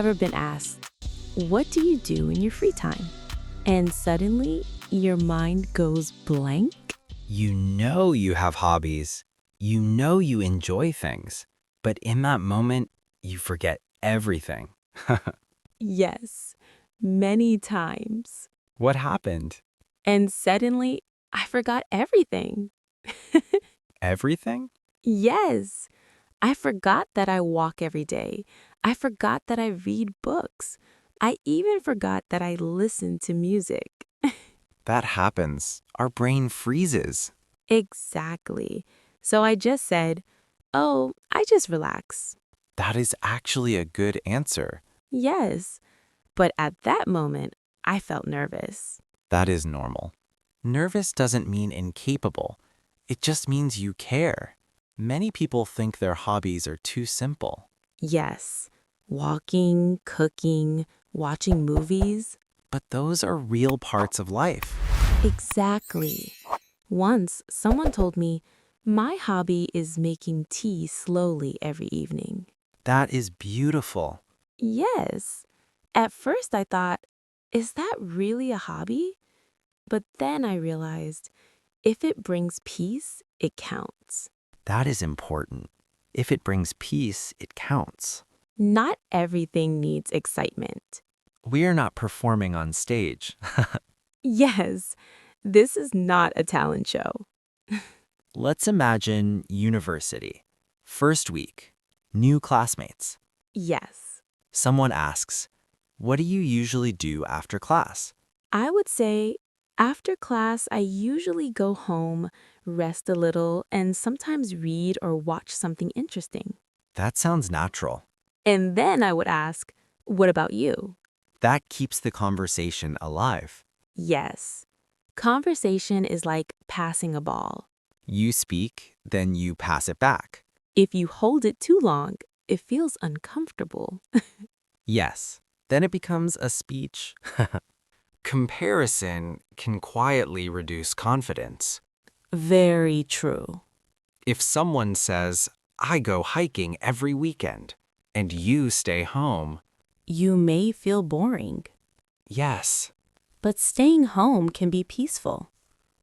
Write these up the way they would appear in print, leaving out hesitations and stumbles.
ever been asked, what do you do in your free time? And suddenly, your mind goes blank? You know you have hobbies. You know you enjoy things. But in that moment, you forget everything. Yes, many times. What happened? And suddenly, I forgot everything. Everything? Yes, I forgot that I walk every day. I forgot that I read books. I even forgot that I listen to music. That happens. Our brain freezes. Exactly. So I just said, oh, I just relax. That is actually a good answer. Yes, but at that moment, I felt nervous. That is normal. Nervous doesn't mean incapable. It just means you care. Many people think their hobbies are too simple. Yes, walking, cooking, watching movies. But those are real parts of life. Exactly. Once, someone told me, my hobby is making tea slowly every evening. That is beautiful. Yes. At first, I thought, is that really a hobby? But then I realized, if it brings peace, it counts. That is important. If it brings peace, it counts. Not everything needs excitement. We are not performing on stage. Yes, this is not a talent show. Let's imagine university. First week, new classmates. Yes, Someone asks, what do you usually do after class? I would say after class, I usually go home, rest a little, and sometimes read or watch something interesting. That sounds natural. And then I would ask, what about you? That keeps the conversation alive. Yes. Conversation is like passing a ball. You speak, then you pass it back. If you hold it too long, it feels uncomfortable. Yes, then it becomes a speech. Comparison can quietly reduce confidence. Very true. If someone says, I go hiking every weekend, and you stay home, You may feel boring, yes, but staying home can be peaceful.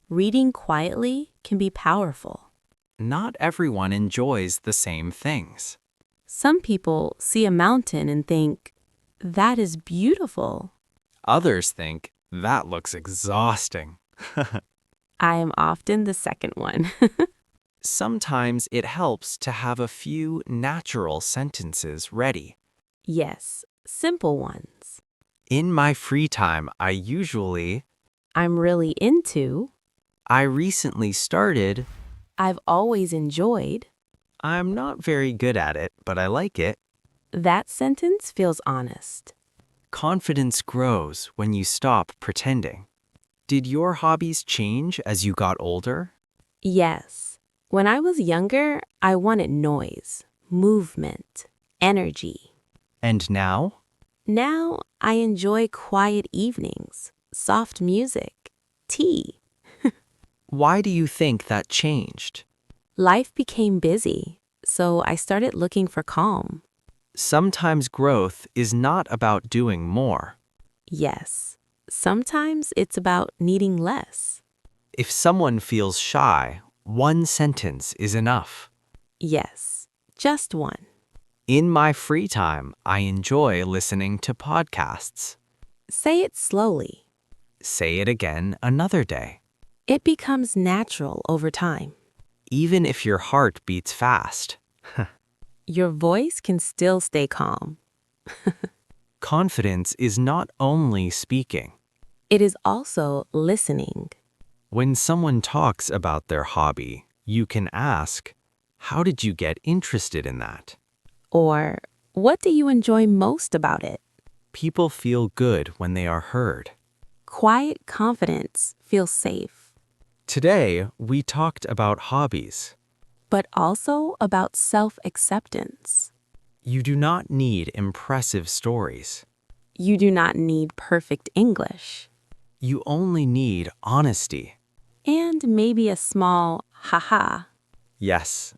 Reading quietly can be powerful. not everyone enjoys the same things. Some people see a mountain and think, that is beautiful. Others think, that looks exhausting. I am often the second one. Sometimes it helps to have a few natural sentences ready. Yes, simple ones. In my free time, I'm really into. I recently started. I've always enjoyed. I'm not very good at it, but I like it. That sentence feels honest. Confidence grows when you stop pretending. Did your hobbies change as you got older? Yes. When I was younger, I wanted noise, movement, energy. And now? Now I enjoy quiet evenings, soft music, tea. Why do you think that changed? Life became busy, so I started looking for calm. Sometimes growth is not about doing more. Yes, sometimes it's about needing less. If someone feels shy, one sentence is enough. Yes, just one. In my free time, I enjoy listening to podcasts. Say it slowly. Say it again another day. It becomes natural over time. Even if your heart beats fast. Your voice can still stay calm. Confidence is not only speaking. It is also listening. When someone talks about their hobby, you can ask, how did you get interested in that? Or, what do you enjoy most about it? People feel good when they are heard. Quiet confidence feels safe, Today, we talked about hobbies. but also about self-acceptance. You do not need impressive stories. You do not need perfect English. You only need honesty. And maybe a small haha. Yes,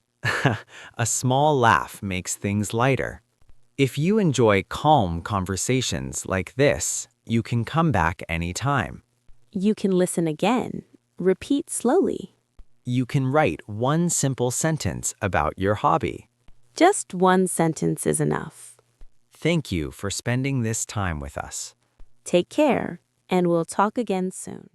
a small laugh makes things lighter. If you enjoy calm conversations like this, you can come back anytime. You can listen again. Repeat slowly. You can write one simple sentence about your hobby. Just one sentence is enough. Thank you for spending this time with us. Take care, and we'll talk again soon.